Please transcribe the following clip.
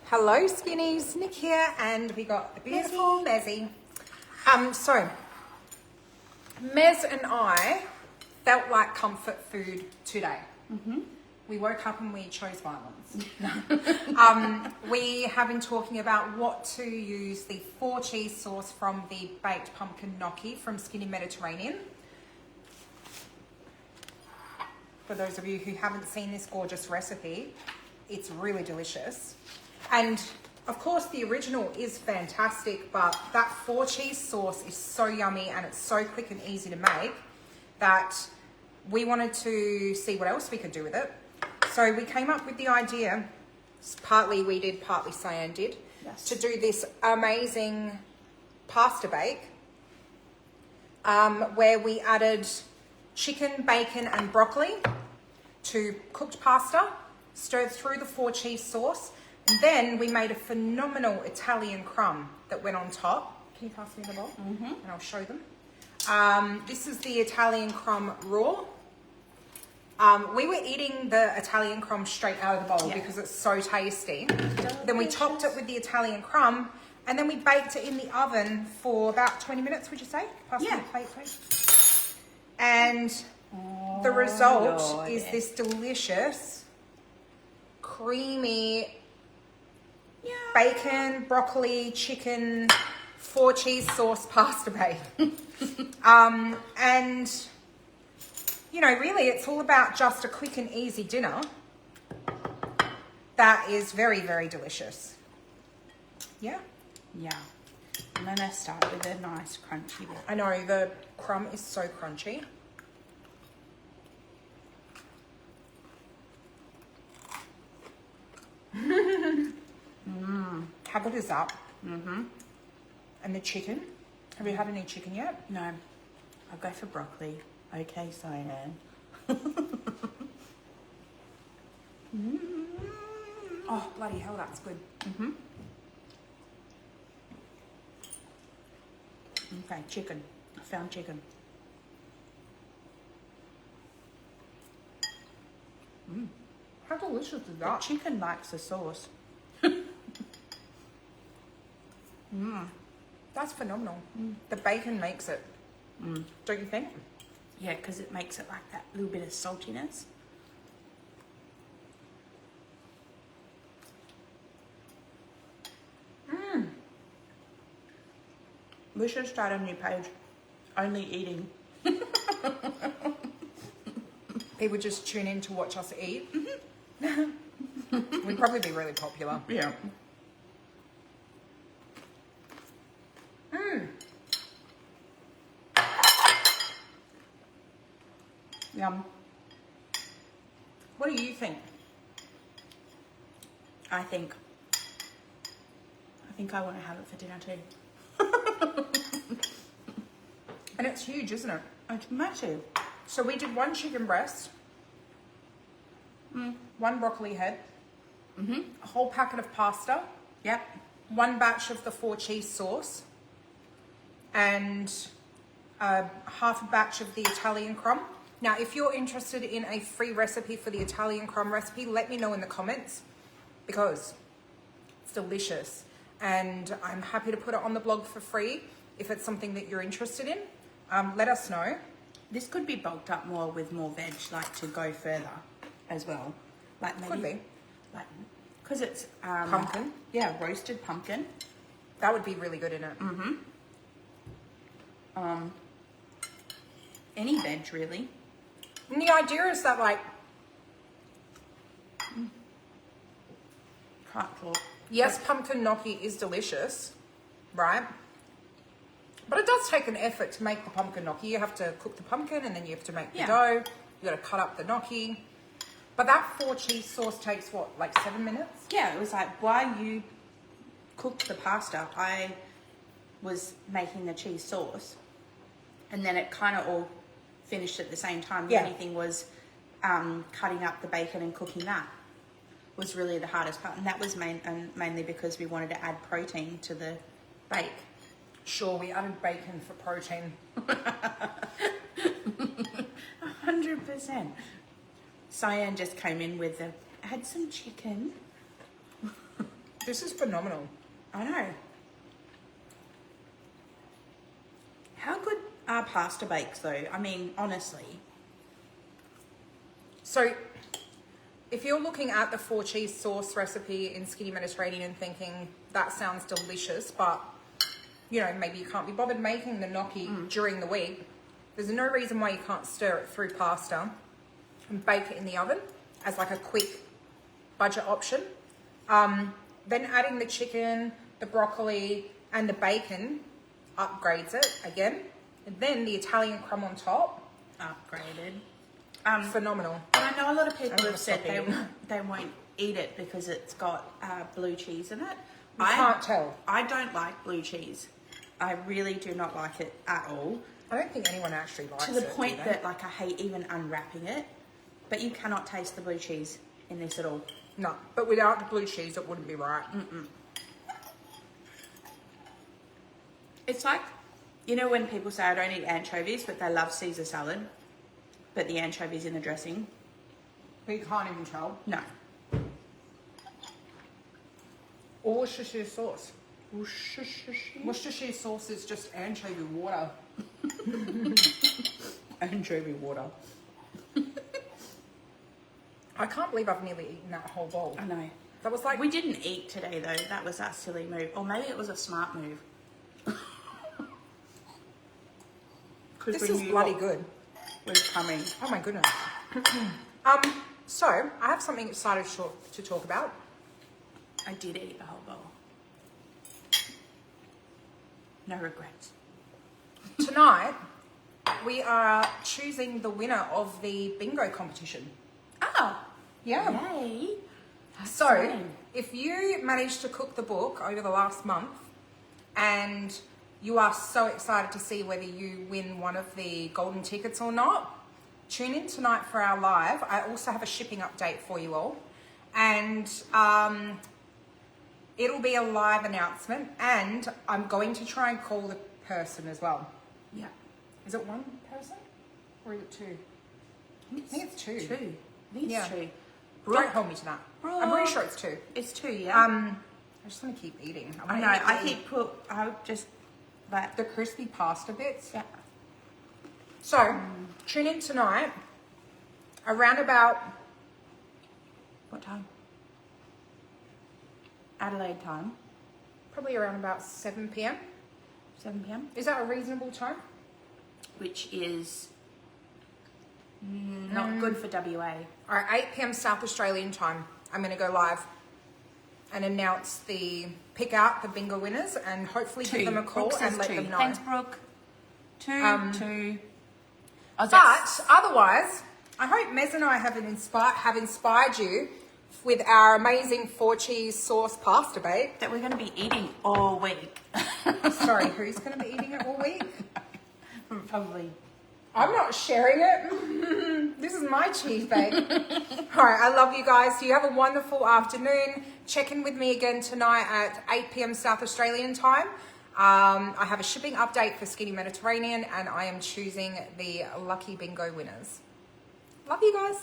Hello Skinnies, Nick here, and we got the beautiful Mezzy. So Mez and I felt like comfort food today. We woke up and we chose violence. We have been talking about what to use the 4 cheese sauce from the Baked Pumpkin Gnocchi from SkinnyMediterranean. For those of you who haven't seen this gorgeous recipe, it's really delicious. And of course the original is fantastic, but that 4 cheese sauce is so yummy and it's so quick and easy to make that we wanted to see what else we could do with it. So we came up with the idea, partly we did, partly Cyan did, to do this amazing pasta bake where we added chicken, bacon and broccoli to cooked pasta, stirred through the 4 cheese sauce, and then we made a phenomenal Italian crumb that went on top. Can you pass me the bowl? And I'll show them. This is the Italian crumb raw. We were eating the Italian crumb straight out of the bowl because it's so tasty. Then we topped it with the Italian crumb, and then we baked it in the oven for about 20 minutes, would you say? Pass me the plate, please. And the result is this delicious, creamy bacon, broccoli, chicken, 4 cheese sauce pasta bake. And you know, really it's all about just a quick and easy dinner that is very, very delicious. Yeah? Yeah. I'm gonna start with a nice crunchy bit. I know, the crumb is so crunchy. How good is that? And the chicken? Have you had any chicken yet? No. I'll go for broccoli. Okay, Cyan. Oh, bloody hell, that's good. Okay, chicken. I found chicken. How delicious is The that? chicken likes the sauce. That's phenomenal. The bacon makes it. Don't you think? Yeah, because it makes it like that little bit of saltiness. We should start a new page. Only eating. People just tune in to watch us eat. We'd probably be really popular. Yeah. Yum. What do you think? I think I want to have it for dinner too. And it's huge, isn't it? It's massive. So we did 1 chicken breast, 1 broccoli head, a whole packet of pasta, Yep. 1 batch of the 4 cheese sauce, and half a batch of the Italian crumb. Now, if you're interested in a free recipe for the Italian crumb recipe, let me know in the comments because it's delicious. And I'm happy to put it on the blog for free if it's something that you're interested in. Let us know. This could be bulked up more with more veg, like to go further as well. Like maybe, Could be. like, because it's Pumpkin. Yeah, roasted pumpkin. That would be really good in it. Any veg really. And the idea is that, like, Can't talk. yes, pumpkin gnocchi is delicious, right? But it does take an effort to make the pumpkin gnocchi. You have to cook the pumpkin and then you have to make the dough. You got to cut up the gnocchi. But that 4 cheese sauce takes what, like 7 minutes? Yeah, it was like while you cooked the pasta, I was making the cheese sauce, and then it kind of all finished at the same time. The only thing was cutting up the bacon and cooking that was really the hardest part, and that was mainly because we wanted to add protein to the bake. Sure, we added bacon for protein. 100%. Cyan just came in with the, add some chicken. This is phenomenal. I know. How good are pasta bakes though? I mean, honestly. So if you're looking at the 4 cheese sauce recipe in Skinny Mediterranean and thinking that sounds delicious, but you know, maybe you can't be bothered making the gnocchi during the week, there's no reason why you can't stir it through pasta and bake it in the oven as like a quick budget option. Then adding the chicken, the broccoli and the bacon upgrades it again. And then the Italian crumb on top. Upgraded. Phenomenal. But I know a lot of people I'm have said gonna stop they won't eat it because it's got blue cheese in it. I can't tell. I don't like blue cheese. I really do not like it at all. I don't think anyone actually likes it. To the point that like I hate even unwrapping it. But you cannot taste the blue cheese in this at all. No, but without the blue cheese, it wouldn't be right. It's like, you know when people say I don't eat anchovies, but they love Caesar salad, but the anchovies in the dressing? But you can't even tell. No. Or Worcestershire sauce. Worcestershire sauce is just anchovy water. Anchovy water. I can't believe I've nearly eaten that whole bowl. I know. That was like... We didn't eat today though. That was our silly move. Or maybe it was a smart move. This is bloody good. Was coming. Oh my goodness. So, I have something exciting to talk about. I did eat the whole bowl. No regrets. Tonight, we are choosing the winner of the bingo competition. Oh. Yeah. Yay. So, Exciting. if you managed to cook the book over the last month and you are so excited to see whether you win one of the golden tickets or not, tune in tonight for our live. I also have a shipping update for you all. And it'll be a live announcement. And I'm going to try and call the person as well. Yeah. Is it one person? Or is it two? I think it's two. Two. I think it's two. Don't hold me to that. I'm pretty sure it's two. It's two, yeah. I just want to keep eating. I know. I just like the crispy pasta bits. Yeah. So tune in tonight around about what time? Adelaide time. probably around about 7 p.m. 7 p.m. Is that a reasonable time? Which is not good for WA. All right, 8 p.m. South Australian time. I'm going to go live and announce pick out the bingo winners and hopefully give them a call and let them know. Thanks, Brooke. Two. But otherwise, I hope Mez and I have inspired you with our amazing 4 cheese sauce pasta bake. That we're going to be eating all week. Sorry, who's going to be eating it all week? Probably. I'm not sharing it. This is my cheese bake. All right, I love you guys. You have a wonderful afternoon. Check in with me again tonight at 8 p.m. South Australian time. I have a shipping update for Skinny Mediterranean and I am choosing the lucky bingo winners. Love you guys.